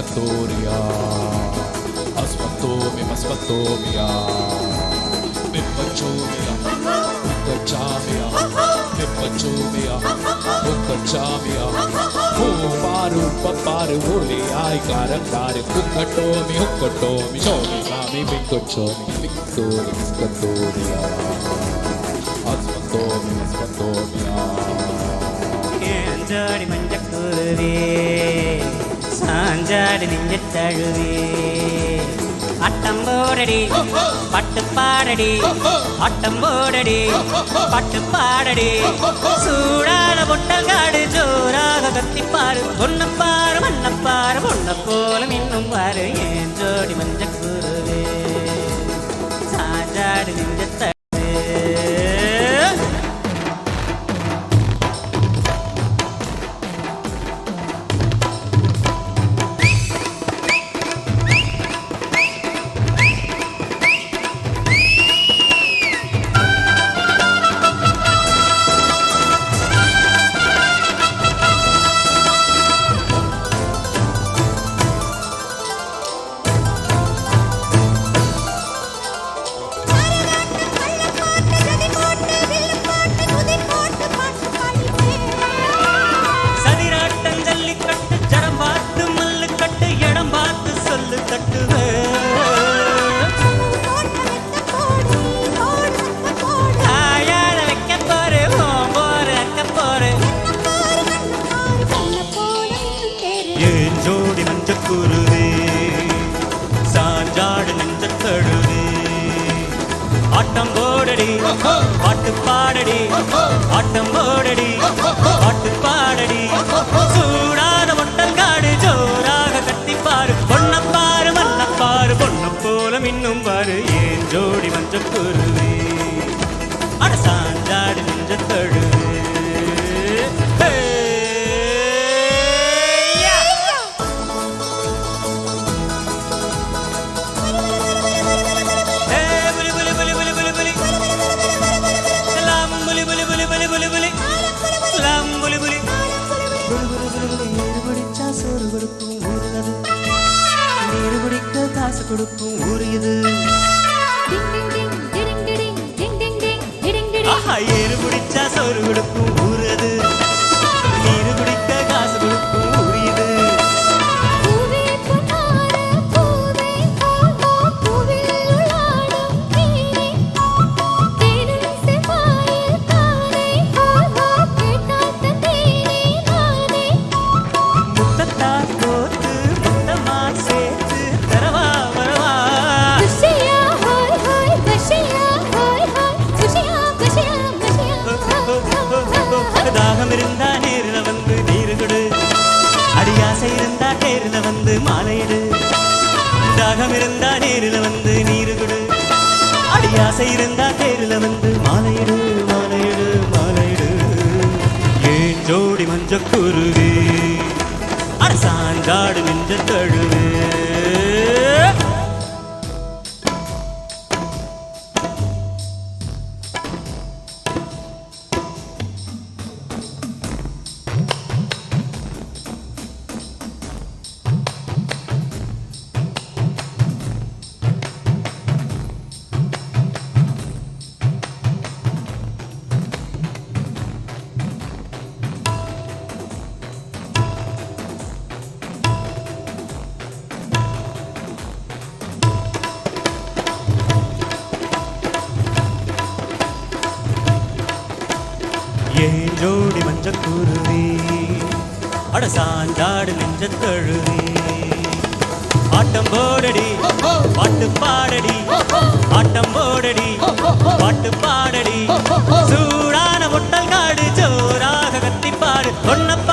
Piscatoria, Asfaltomia, Asfaltomia, Pimpachomia, Uccachamia, Pimpachomia, Uccachamia, Paru, Paparu, Holy, I got a car, Uccatomi, Uccatomi, Shomi, Mami, Pincochomi, Victoria, Piscatoria, Asfaltomia, Asfaltomia. Jodi manjakkuruve sanjadi ninjattaluve attam bodadi pattu paadadi attam bodadi pattu paadadi soodana bottal gaadu joraga katti paaru onna paaru manna paaru onna pola minnum varu en jodi manjakkuruve sanjadi ninjattaluve ஜோடி மஞ்சக்குருவே சாஞ்சாடு நெஞ்சத்தழுவே ஆட்டம் போடடி பாட்டு பாடடி ஆட்டம் போடடி பாட்டு பாடடி சூடாத மொட்டல் காடு ஜோராக கட்டிப்பாரு பொன்னப்பாரு மன்னப்பாரு பொண்ணு போல மின்னும் பாரு ஏன் ஜோடி மஞ்சக்குருவே அட சாஞ்சாடு நெஞ்சத்தழுவே காசு கொடுக்கும் ஊரு இது ஏறு பிடிச்சா சோறு கொடுக்கும் ஊரு அது நீரு குடிக்க காசு கொடுக்கும் ஊரு இது தாகம் இருந்தா நேரில் வந்து நீரு கொடு அடியாசை இருந்தா நேரில் வந்து மாலையிடு தாகம் இருந்தா நேரில் வந்து நீரு கொடு அடியாசை இருந்தா நேரில் வந்து மாலையிடு மாலையிடு மாலையிடு ஏன் ஜோடி மஞ்சக்குருவே அரசாங்காடு நெஞ்ச தழுவே ஏன் ஜோடி மஞ்சக்குருவே அட சாஞ்சாடு நெஞ்சத்தழுவே ஆட்டம் போடடி பாட்டு பாடடி ஆட்டம் போடடி பாட்டு பாடடி சூடான பொட்டல் காடு ஜோராக கத்திப்பாடு பொன்னப்ப